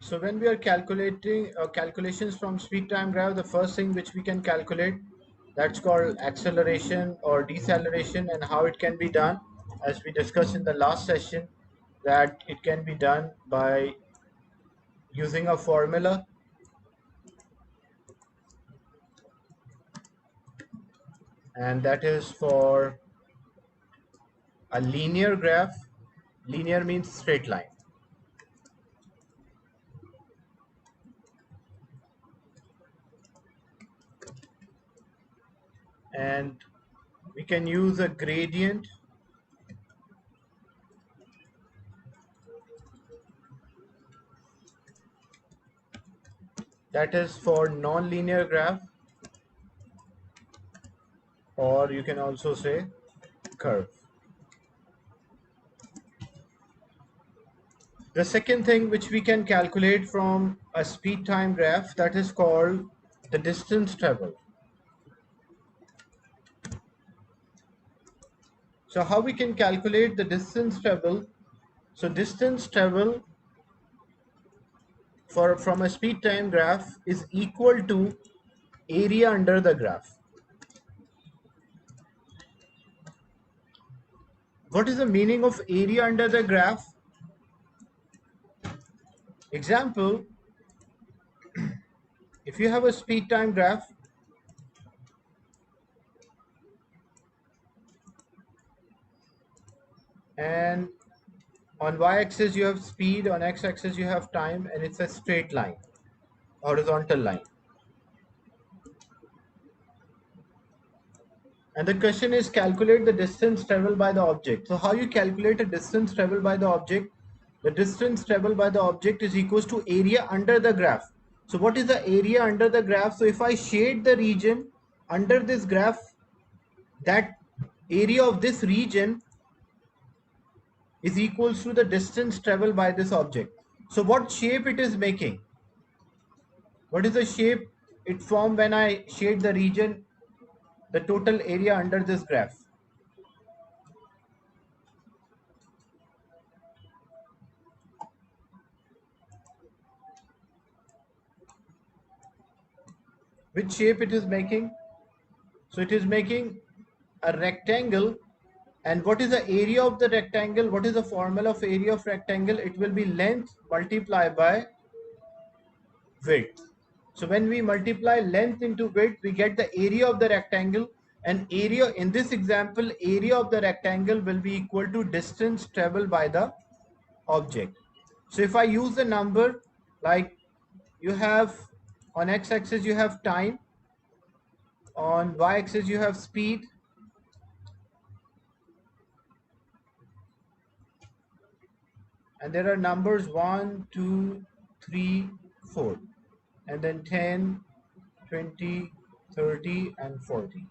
So when we are calculating calculations from speed time graph, the first thing which we can calculate, that's called acceleration or deceleration, and how it can be done, as we discussed in the last session, that it can be done by using a formula, and that is for a linear graph. Linear means straight line. And we can use a gradient, that is for non-linear graph, or you can also say curve. The second thing which we can calculate from a speed time graph, that is called the distance traveled. So how we can calculate the distance traveled? So distance traveled from a speed time graph is equal to area under the graph. What is the meaning of area under the graph? Example, if you have a speed time graph, and on y-axis you have speed, on x-axis you have time, and it's a straight line, horizontal line. And the question is calculate the distance traveled by the object. So how you calculate a distance traveled by the object? The distance traveled by the object is equals to area under the graph. So what is the area under the graph? So if I shade the region under this graph, that area of this region is equals to the distance traveled by this object. So what shape it is making? What is the shape it form when I shade the region, the total area under this graph? Which shape it is making? So it is making a rectangle. And what is the area of the rectangle? What is the formula of area of rectangle? It will be length multiplied by width. So when we multiply length into width, we get the area of the rectangle. And area, in this example, area of the rectangle will be equal to distance traveled by the object. So if I use the number, like you have on x-axis you have time, on y-axis you have speed, and there are numbers 1, 2, 3, 4, and then 10, 20, 30, and 40.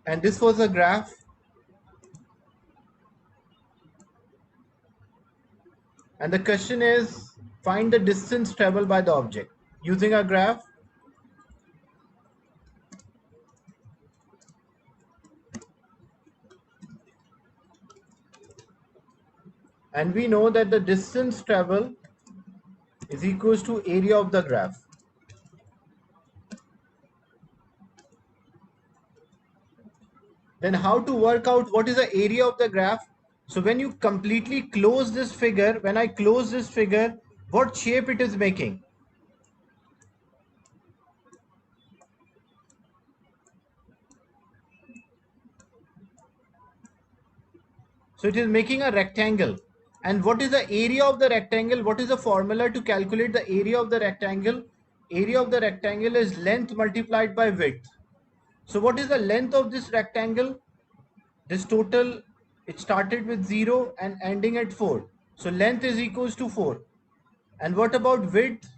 And this was a graph, and the question is find the distance traveled by the object using a graph. And we know that the distance traveled is equals to area of the graph. Then how to work out what is the area of the graph? So when you completely close this figure, when I close this figure, what shape it is making? So it is making a rectangle. And what is the area of the rectangle? What is the formula to calculate the area of the rectangle? Area of the rectangle is length multiplied by width. So what is the length of this rectangle? This total, it started with 0 and ending at 4. So length is equals to 4. And what about width?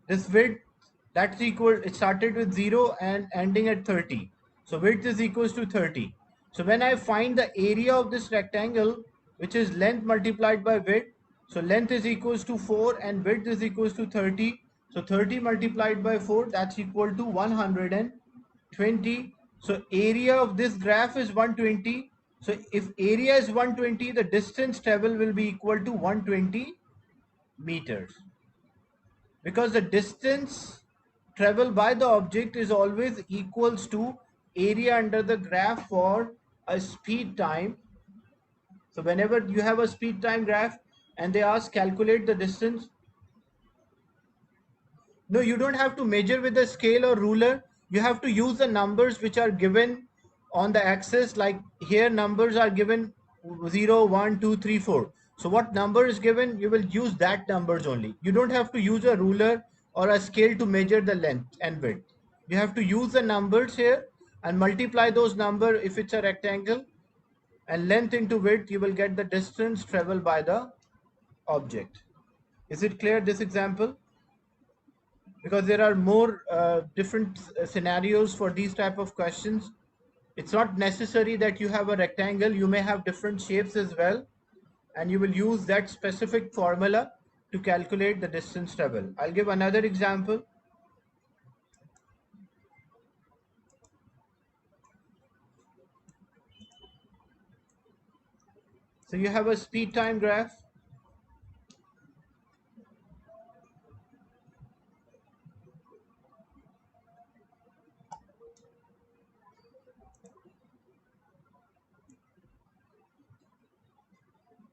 This width, that's equal, it started with 0 and ending at 30. So width is equals to 30. So when I find the area of this rectangle, which is length multiplied by width, so length is equals to 4 and width is equals to 30. So 30 multiplied by 4, that's equal to 120. So area of this graph is 120. So if area is 120, the distance travel will be equal to 120 meters, because the distance traveled by the object is always equals to area under the graph for a speed time. So whenever you have a speed time graph and they ask calculate the distance, no, you don't have to measure with a scale or ruler. You have to use the numbers which are given on the axis. Like here, numbers are given 0, 1, 2, 3, 4. So what number is given, you will use that numbers only. You don't have to use a ruler or a scale to measure the length and width. You have to use the numbers here and multiply those numbers if it's a rectangle, and length into width, you will get the distance traveled by the object. Is it clear, this example? Because there are more different scenarios for these type of questions. It's not necessary that you have a rectangle. You may have different shapes as well, and you will use that specific formula to calculate the distance traveled. I'll give another example. So you have a speed time graph,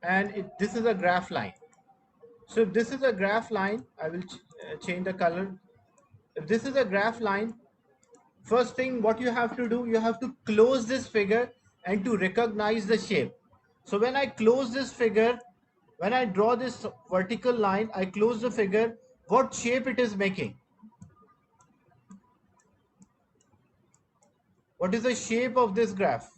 and this is a graph line. So if this is a graph line, I will change the color. If this is a graph line, first thing what you have to do, you have to close this figure and to recognize the shape. So when I close this figure, when I draw this vertical line, I close the figure, what shape it is making? What is the shape of this graph?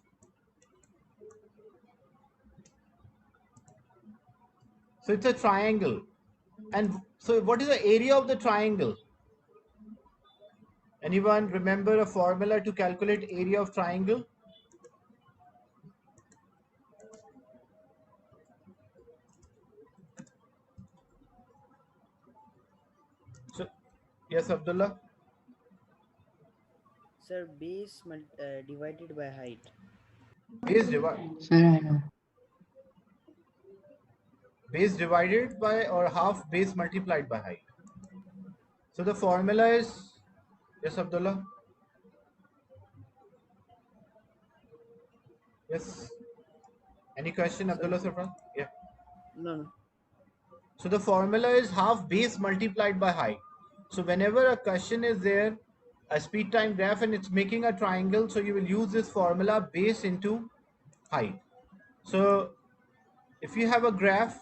So it's a triangle. And so what is the area of the triangle? Anyone remember a formula to calculate area of triangle? So, yes, Abdullah? Sir, divided by height. Base, Sir, I know. base divided by or half base multiplied by height. So the formula is, yes, Abdullah? Yes. Any question, Sir, Abdullah Safran? Yeah. no, no. So the formula is half base multiplied by height. So whenever a question is there, a speed time graph, and it's making a triangle, so you will use this formula base into height. So if you have a graph,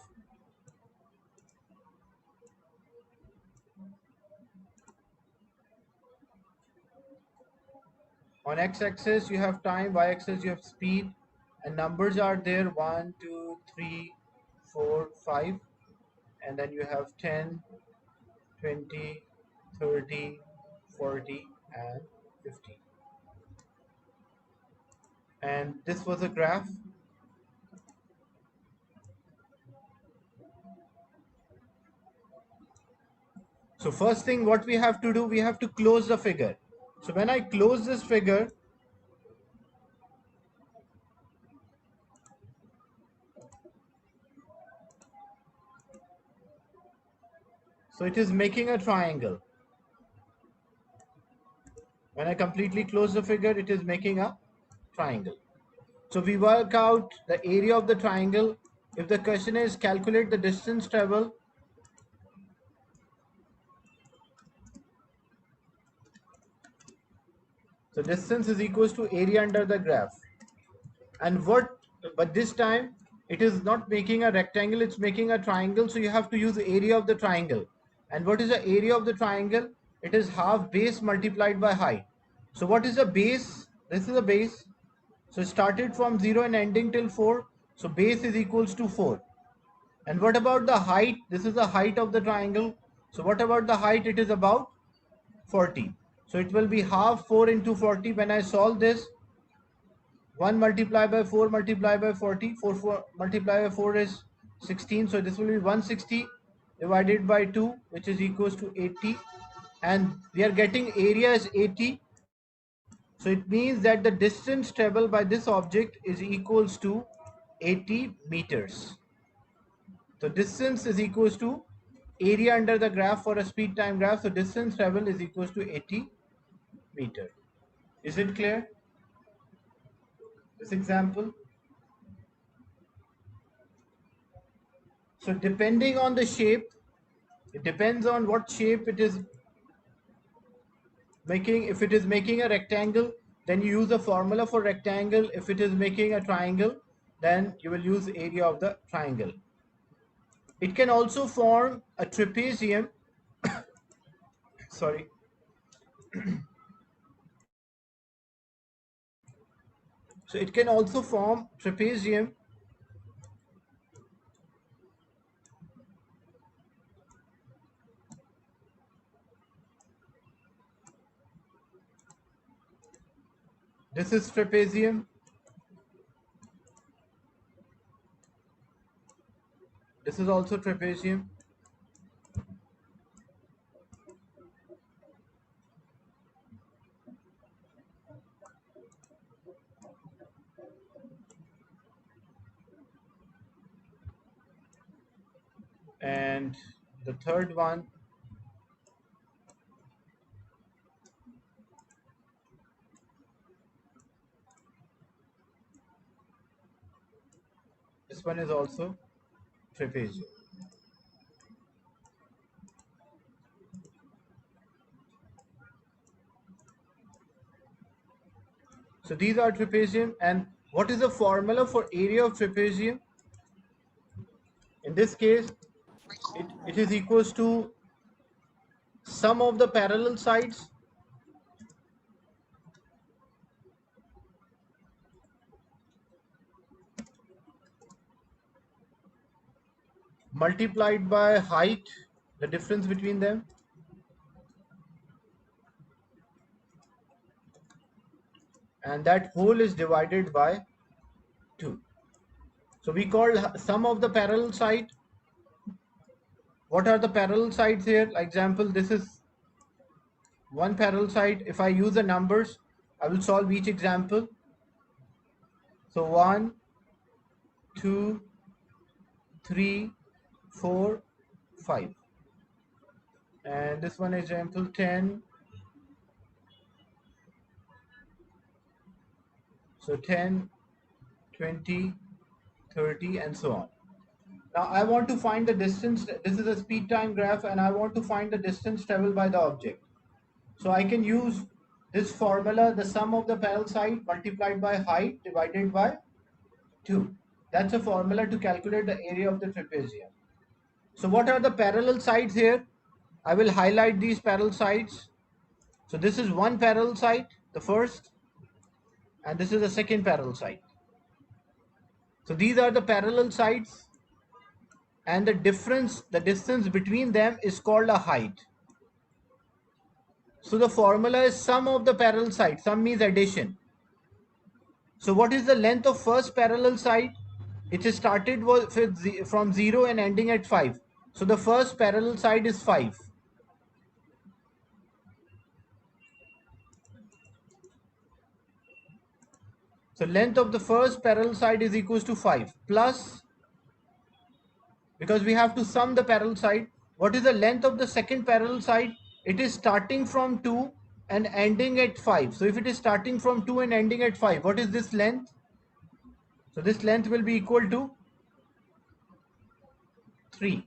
on x-axis you have time, y-axis you have speed, and numbers are there 1, 2, 3, 4, 5, and then you have 10, 20, 30, 40, and 50. And this was a graph. So first thing what we have to do, we have to close the figure. So when I close this figure, so it is making a triangle. When I completely close the figure, it is making a triangle. So we work out the area of the triangle. If the question is calculate the distance travel, so distance is equals to area under the graph. And what, but this time it is not making a rectangle, it's making a triangle. So you have to use the area of the triangle. And what is the area of the triangle? It is half base multiplied by height. So what is the base? This is the base. So it started from 0 and ending till 4. So base is equals to 4. And what about the height? This is the height of the triangle. So what about the height? It is about 40. So it will be half 4 into 40. When I solve this, 1 multiplied by 4 multiplied by 40. 4 multiplied by 4 is 16. So this will be 160 divided by 2, which is equals to 80. And we are getting area as 80. So it means that the distance traveled by this object is equals to 80 meters. So distance is equals to area under the graph for a speed time graph. So distance traveled is equals to 80 meter. Is it clear? This example. So depending on the shape, it depends on what shape it is making. If it is making a rectangle, then you use a formula for rectangle. If it is making a triangle, then you will use area of the triangle. It can also form a trapezium. Sorry. So it can also form trapezium. This is trapezium. This is also trapezium. And the third one, this one is also trapezium. So these are trapezium. And what is the formula for area of trapezium? In this case, it is equals to sum of the parallel sides multiplied by height, the difference between them, and that whole is divided by 2. So we call sum of the parallel side. What are the parallel sides here? Like example, this is one parallel side. If I use the numbers, I will solve each example. So 1, 2, 3, 4, 5. And this one example 10. So 10, 20, 30, and so on. Now I want to find the distance. This is a speed time graph, and I want to find the distance traveled by the object. So I can use this formula, the sum of the parallel side multiplied by height divided by 2. That's a formula to calculate the area of the trapezium. So what are the parallel sides here? I will highlight these parallel sides. So this is one parallel side, the first, and this is the second parallel side. So these are the parallel sides, and the distance between them is called a height. So the formula is sum of the parallel sides. Sum means addition. So what is the length of first parallel side? It is started from 0 and ending at 5. So the first parallel side is 5. So length of the first parallel side is equals to 5 plus, because we have to sum the parallel side. What is the length of the second parallel side? It is starting from 2 and ending at 5. So if it is starting from 2 and ending at 5, what is this length? So this length will be equal to 3.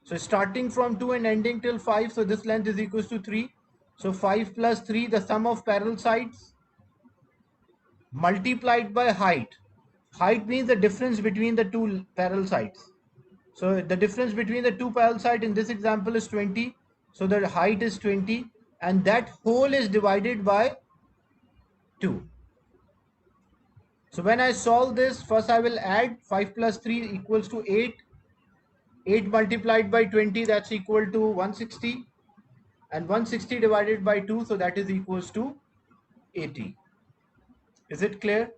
So starting from 2 and ending till 5, so this length is equals to 3. So 5 plus 3, the sum of parallel sides multiplied by height. Height means the difference between the two parallel sides. So the difference between the two parallel sides in this example is 20. So the height is 20, and that whole is divided by 2. So when I solve this, first I will add 5 plus 3 equals to 8. 8 multiplied by 20, that's equal to 160. And 160 divided by 2, so that is equals to 80. Is it clear?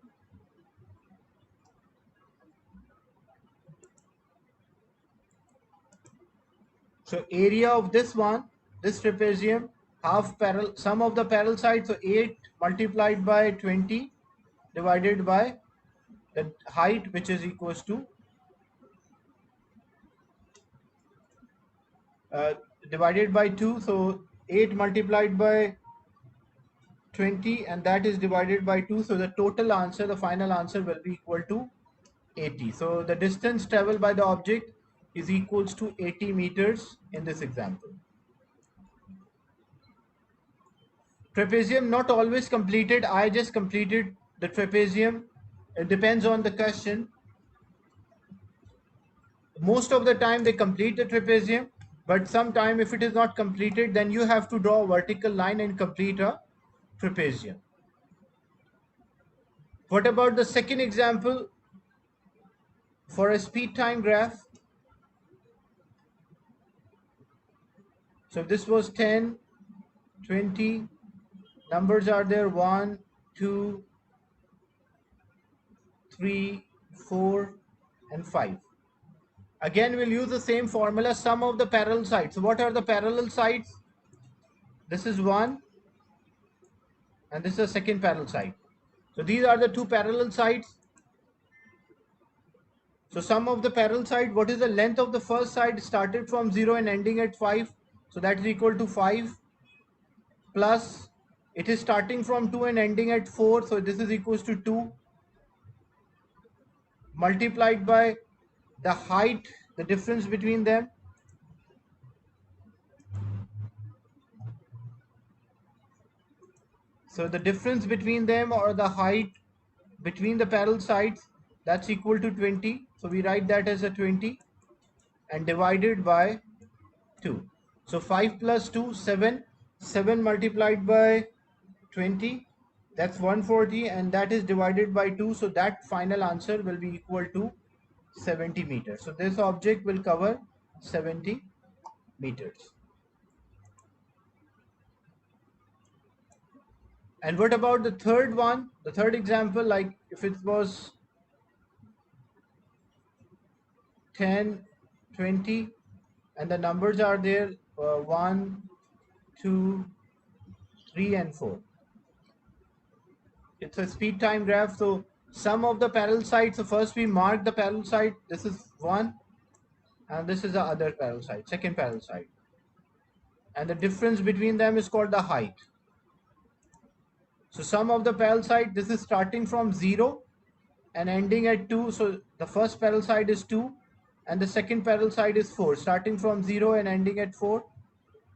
So area of this one, this trapezium, sum of the parallel sides, so 8 multiplied by 20 divided by the height, which is equals to uh, divided by 2, so 8 multiplied by 20, and that is divided by 2, so the total answer, the final answer will be equal to 80. So the distance traveled by the object is equals to 80 meters in this example. Trapezium not always completed. I just completed the trapezium. It depends on the question. Most of the time they complete the trapezium, but sometime if it is not completed, then you have to draw a vertical line and complete a trapezium. What about the second example for a speed time graph? So if this was 10, 20, numbers are there 1, 2, 3, 4, and 5. Again, we'll use the same formula, sum of the parallel sides. So what are the parallel sides? This is one, and this is the second parallel side. So these are the two parallel sides. So sum of the parallel side, what is the length of the first side started from 0 and ending at 5? So that is equal to 5 plus, it is starting from 2 and ending at 4. So this is equals to 2 multiplied by the height, the difference between them. So the difference between them, or the height between the parallel sides, that's equal to 20. So we write that as a 20 and divided by 2. So 5 plus 2, 7. 7 multiplied by 20, that's 140, and that is divided by 2. So that final answer will be equal to 70 meters. So this object will cover 70 meters. And what about the third one? The third example, like if it was 10, 20, and the numbers are there 1, 2, 3, and 4. It's a speed time graph. So sum of the parallel sides. So first we mark the parallel side. This is 1, and this is the other parallel side, second parallel side. And the difference between them is called the height. So sum of the parallel side, this is starting from 0 and ending at 2. So the first parallel side is 2 and the second parallel side is 4, starting from 0 and ending at 4.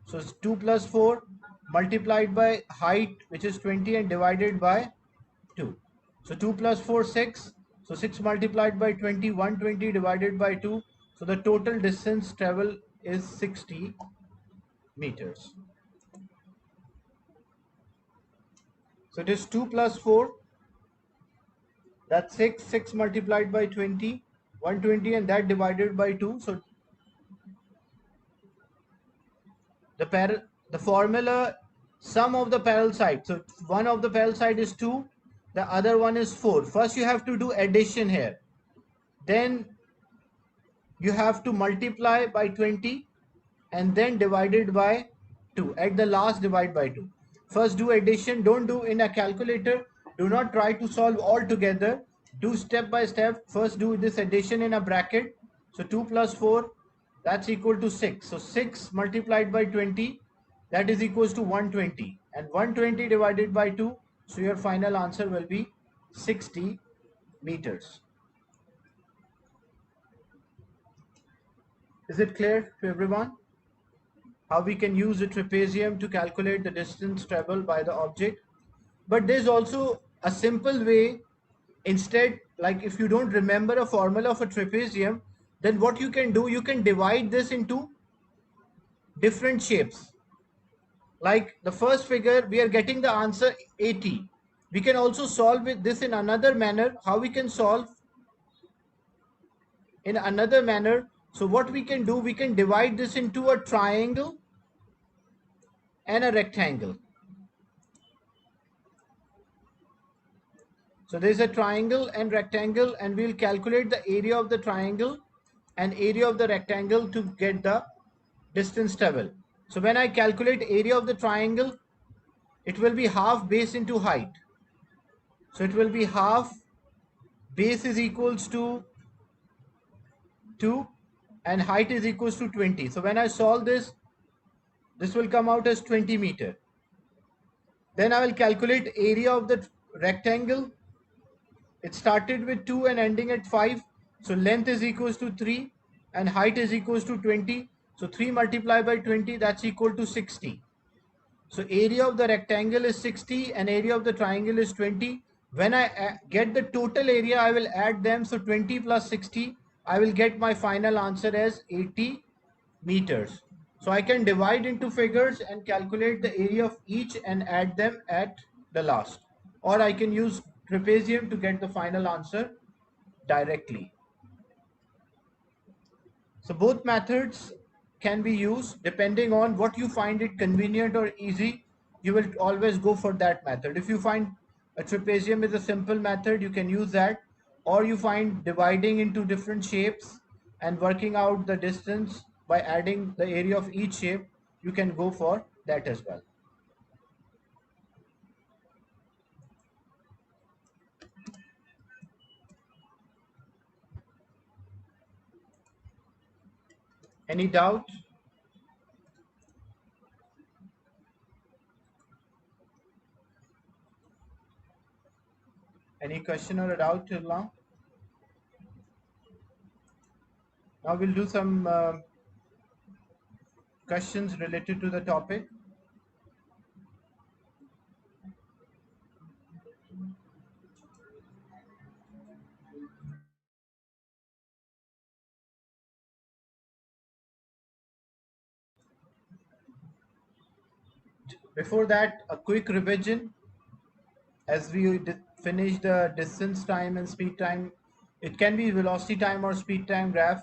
So it's 2 plus 4 multiplied by height, which is 20, and divided by 2. So 2 plus 4, 6. So 6 multiplied by 20, 120 divided by 2. So the total distance travel is 60 meters. So it is 2 plus 4, that's 6. 6 multiplied by 20, 120, and that divided by 2. So the formula, sum of the parallel side. So one of the parallel side is 2, the other one is 4. First you have to do addition here. Then you have to multiply by 20 and then divided by 2. At the last, divide by 2. First do addition. Don't do in a calculator. Do not try to solve all together. Do step by step. First do this addition in a bracket. So 2 plus 4, that's equal to 6. So 6 multiplied by 20, that is equals to 120. And 120 divided by 2, so your final answer will be 60 meters. Is it clear to everyone? How we can use the trapezium to calculate the distance traveled by the object? But there's also a simple way. Instead, like if you don't remember a formula of a trapezium, then what you can do, you can divide this into different shapes. Like the first figure, we are getting the answer 80. We can also solve this in another manner. How we can solve in another manner? So what we can do, we can divide this into a triangle and a rectangle. So there is a triangle and rectangle, and we'll calculate the area of the triangle and area of the rectangle to get the distance travel. So when I calculate area of the triangle, it will be half base into height. So it will be half base is equals to 2 and height is equals to 20. So when I solve this, this will come out as 20 meter. Then I will calculate area of the rectangle. It started with 2 and ending at 5. So length is equals to 3 and height is equals to 20. So 3 multiplied by 20, that's equal to 60. So area of the rectangle is 60 and area of the triangle is 20. When I get the total area, I will add them. So 20 plus 60, I will get my final answer as 80 meters. So I can divide into figures and calculate the area of each and add them at the last. Or I can use trapezium to get the final answer directly. So both methods can be used depending on what you find it convenient or easy. You will always go for that method. If you find a trapezium is a simple method, you can use that. Or you find dividing into different shapes and working out the distance by adding the area of each shape, you can go for that as well. Any doubt? Any question or a doubt till now? Now we'll do some questions related to the topic. Before that, a quick revision as we finish the distance time and speed time. It can be velocity time or speed time graph.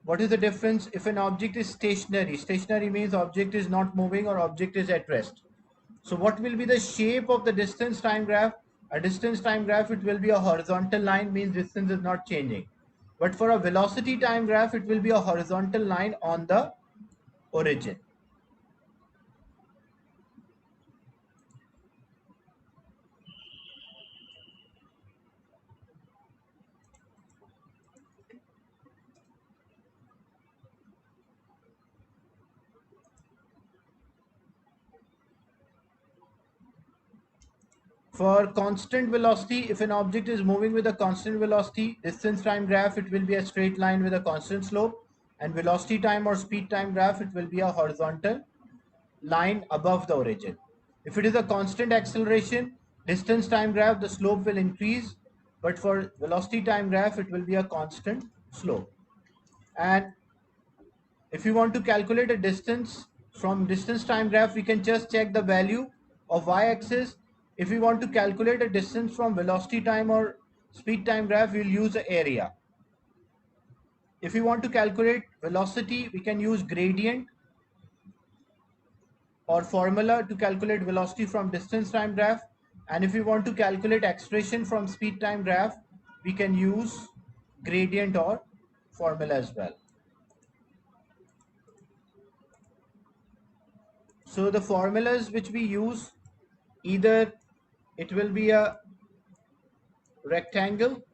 What is the difference if an object is stationary? Stationary means object is not moving or object is at rest. So what will be the shape of the distance time graph? A distance time graph, it will be a horizontal line, means distance is not changing. But for a velocity time graph, it will be a horizontal line on the origin. For constant velocity, if an object is moving with a constant velocity, distance time graph, it will be a straight line with a constant slope. And velocity time or speed time graph, it will be a horizontal line above the origin. If it is a constant acceleration, distance time graph, the slope will increase. But for velocity time graph, it will be a constant slope. And if you want to calculate a distance from distance time graph, we can just check the value of y-axis. If we want to calculate a distance from velocity time or speed time graph, we'll use the area. If we want to calculate velocity, we can use gradient or formula to calculate velocity from distance time graph. And if we want to calculate acceleration from speed time graph, we can use gradient or formula as well. So the formulas which we use, either it will be a rectangle,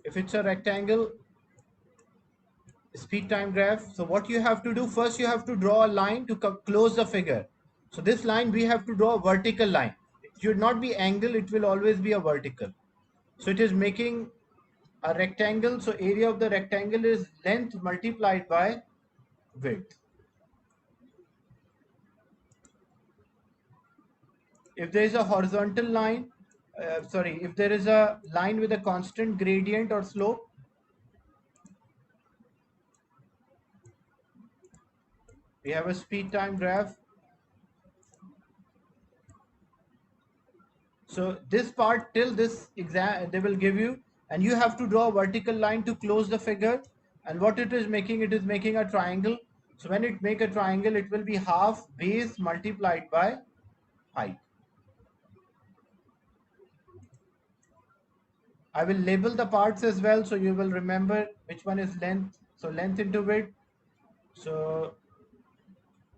if it's a rectangle, speed time graph. So what you have to do, first you have to draw a line to close the figure. So this line we have to draw a vertical line. It should not be angle, it will always be a vertical. So it is making a rectangle. So area of the rectangle is length multiplied by width. If there is a horizontal line, if there is a line with a constant gradient or slope, we have a speed time graph. So this part till this exam they will give you, and you have to draw a vertical line to close the figure. And what it is making, it is making a triangle. So when it make a triangle, it will be half base multiplied by height. I will label the parts as well, so you will remember which one is length. So length into width. So,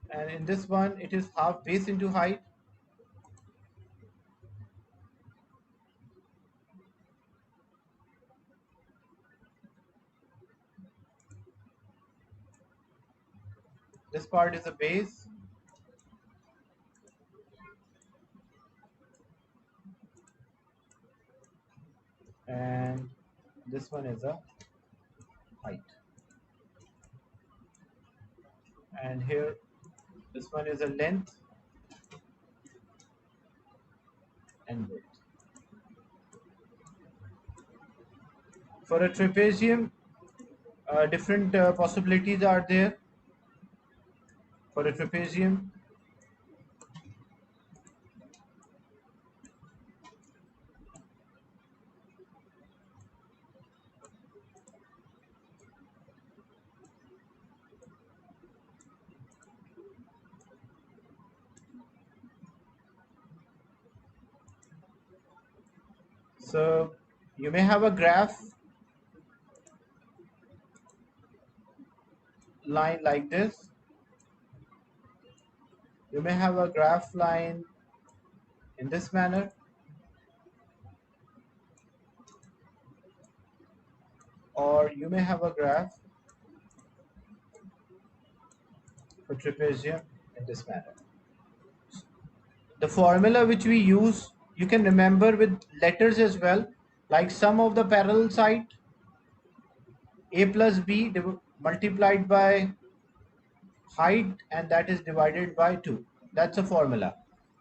and in this one, it is half base into height. this part is a base, and this one is a height, and here this one is a length and width. For a trapezium, different possibilities are there. For a trapezium, so you may have a graph line like this. You may have a graph line in this manner, or you may have a graph for trapezium in this manner. The formula which we use, you can remember with letters as well, like sum of the parallel side, a plus b multiplied by height, and that is divided by 2. That's a formula.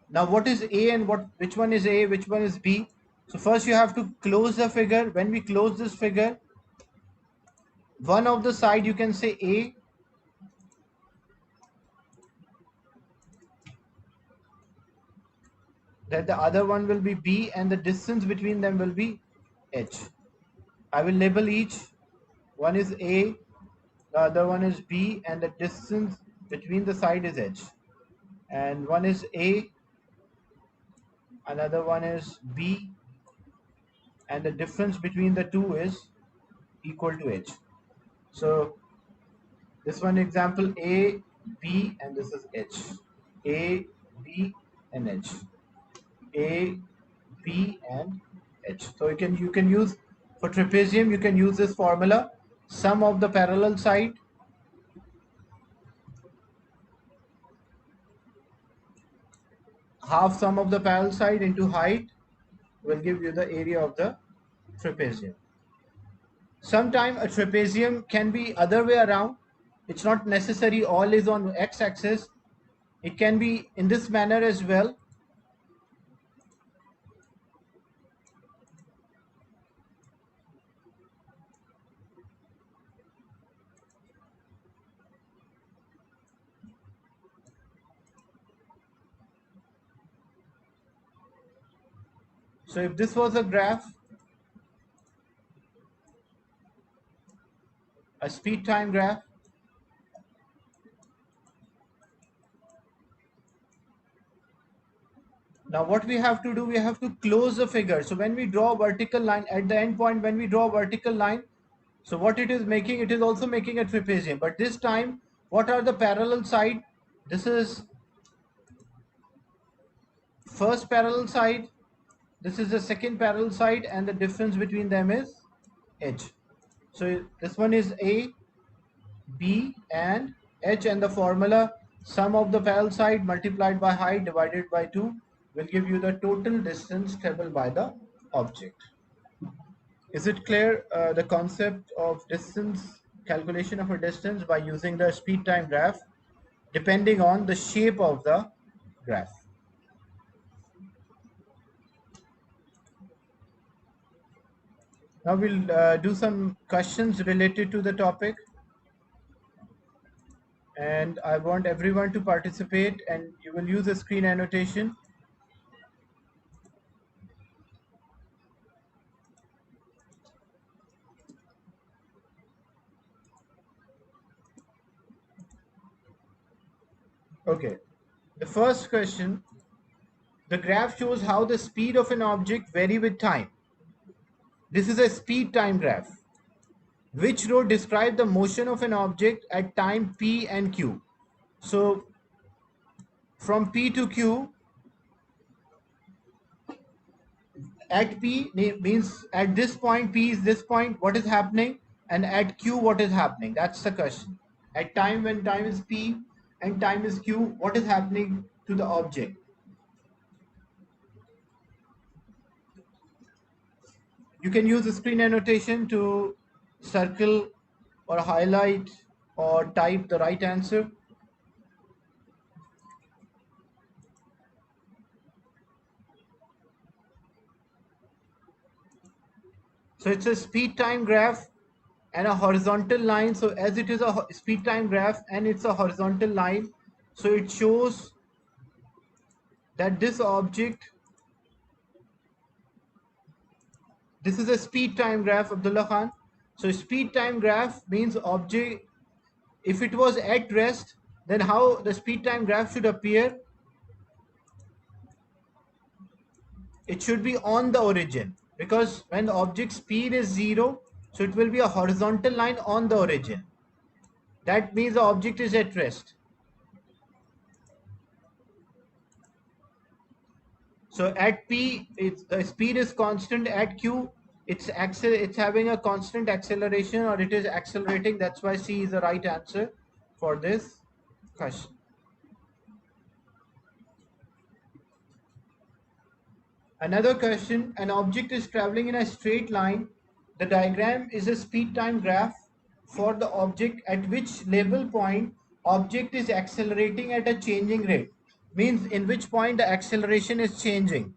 Now what is a and which one is a, which one is b? So first you have to close the figure. When we close this figure, one of the side you can say a, then the other one will be b, and the distance between them will be h. I will label each. One is a, the other one is b, and the distance between the side is h. And one is a, another one is b, and the difference between the two is equal to h. So this one example, a, b, and this is h. A, b, and h. A, b, and h. So you can use, for trapezium you can use this formula, sum of the parallel side half sum of the parallel side into height will give you the area of the trapezium. Sometime a trapezium can be other way around. It's not necessary all is on x-axis. It can be in this manner as well. So if this was a graph, a speed time graph, now what we have to do, we have to close the figure. So when we draw a vertical line at the end point, when we draw a vertical line, so what it is making, it is also making a trapezium, but this time what are the parallel side? This is first parallel side, this is the second parallel side, and the difference between them is h. So this one is a, b, and h, and the formula sum of the parallel side multiplied by height divided by 2 will give you the total distance traveled by the object. Is it clear, the concept of distance, calculation of a distance by using the speed time graph depending on the shape of the graph? Now we'll do some questions related to the topic, and I want everyone to participate, and you will use a screen annotation. Okay, the first question, the graph shows how the speed of an object vary with time. This is a speed time graph. Which row describe the motion of an object at time p and q? So from p to q, at p means at this point, p is this point, what is happening, and at q what is happening? That's the question. At time, when time is p, and time is q, what is happening to the object? You can use the screen annotation to circle or highlight or type the right answer. So it's a speed time graph and a horizontal line. So as it is a speed time graph and it's a horizontal line, so it shows that this object, this is a speed time graph, Abdullah Khan. So speed time graph means object, if it was at rest, then how the speed time graph should appear? It should be on the origin, because when the object speed is 0, so it will be a horizontal line on the origin. That means the object is at rest. So at p, the speed is constant. At q, it's having a constant acceleration, or it is accelerating. That's why C is the right answer for this question. Another question, an object is traveling in a straight line. The diagram is a speed time graph for the object at which label point object is accelerating at a changing rate. Means in which point the acceleration is changing.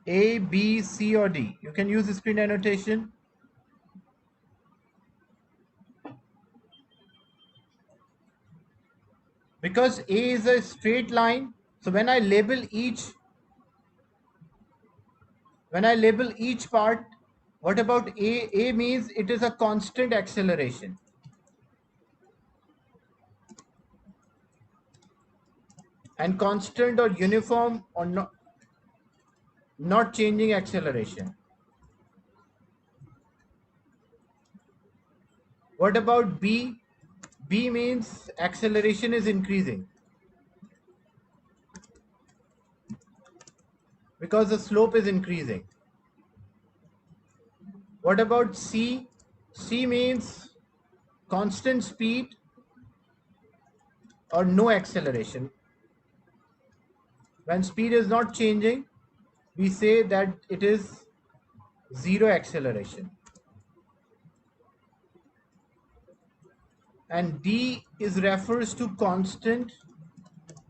A, B, C or D. You can use the screen annotation. Because A is a straight line, so when I label each part, what about A? A means it is a constant acceleration. And constant or uniform or not changing acceleration. What about B? B means acceleration is increasing, because the slope is increasing. What about C? C means constant speed or no acceleration. When speed is not changing, we say that it is zero acceleration. And D is refers to constant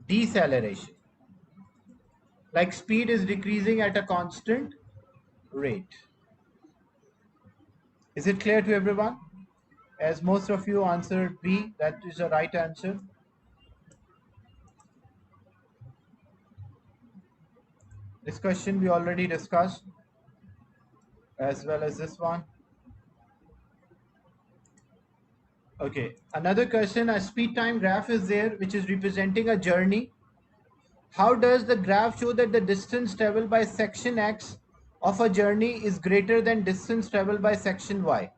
deceleration. Like speed is decreasing at a constant rate. Is it clear to everyone? As most of you answered B, that is the right answer. This question we already discussed, as well as this one. Okay, another question, a speed time graph is there which is representing a journey. How does the graph show that the distance traveled by section X of a journey is greater than distance traveled by section Y?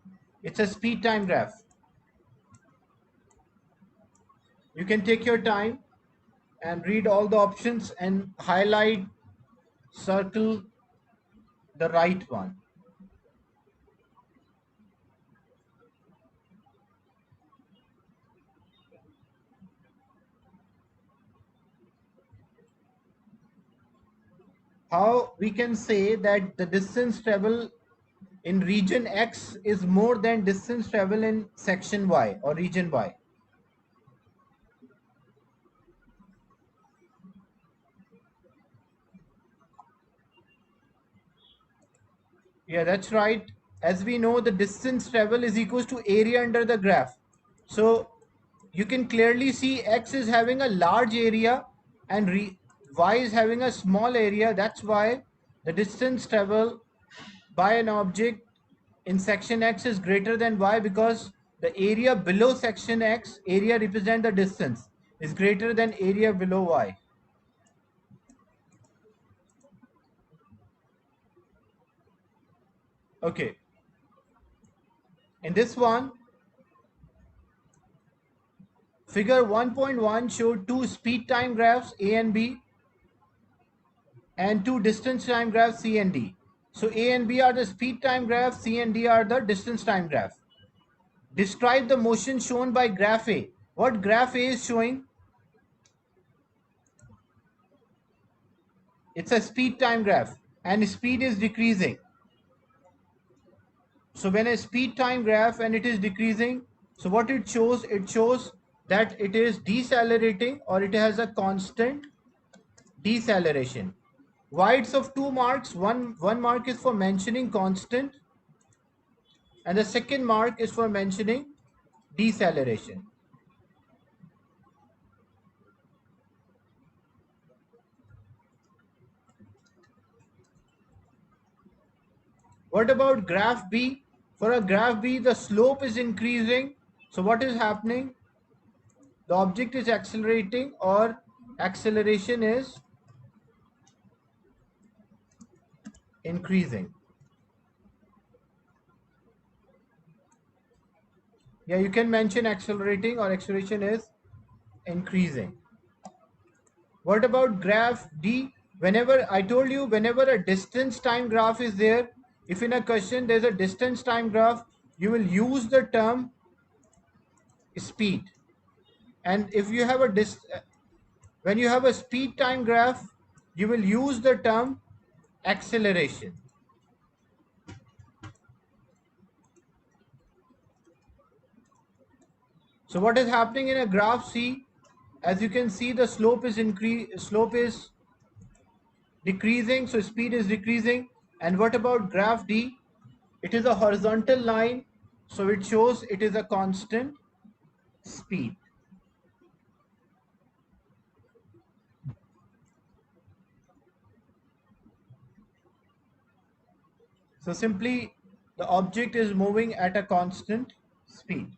It's a speed time graph. You can take your time and read all the options and highlight, circle the right one. How we can say that the distance travel in region X is more than distance travel in section Y or region Y? Yeah, that's right. As we know, the distance travel is equals to area under the graph. So you can clearly see X is having a large area and Y is having a small area. That's why the distance travel by an object in section X is greater than Y, because the area below section X, area represent the distance, is greater than area below Y. Okay. In this one, Figure 1.1 showed two speed time graphs A and B and two distance time graphs C and D. So A and B are the speed time graph, C and D are the distance time graph. Describe the motion shown by graph A. What graph A is showing? It's a speed time graph and speed is decreasing. So when a speed time graph and it is decreasing, so what it shows that it is decelerating or it has a constant deceleration. Why it's of 2 marks? One mark is for mentioning constant and the second mark is for mentioning deceleration. What about graph B? For a graph B, the slope is increasing. So what is happening? The object is accelerating or acceleration is increasing. Yeah, you can mention accelerating or acceleration is increasing. What about graph D? Whenever I told you, whenever a distance time graph is there, if in a question there's a distance time graph, you will use the term speed. And if you have when you have a speed time graph, you will use the term acceleration. So what is happening in a graph C? As you can see, the slope is decreasing, so speed is decreasing. And what about graph D? It is a horizontal line, so it shows it is a constant speed. So simply the object is moving at a constant speed.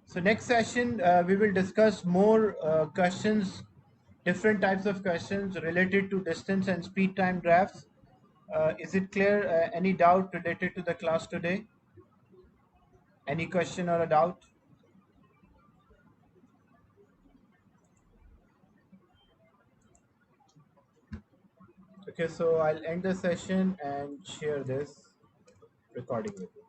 So next session we will discuss more questions, different types of questions related to distance and speed time graphs. Is it clear? Any doubt related to the class today? Any question or a doubt? Okay, so I'll end the session and share this recording with you.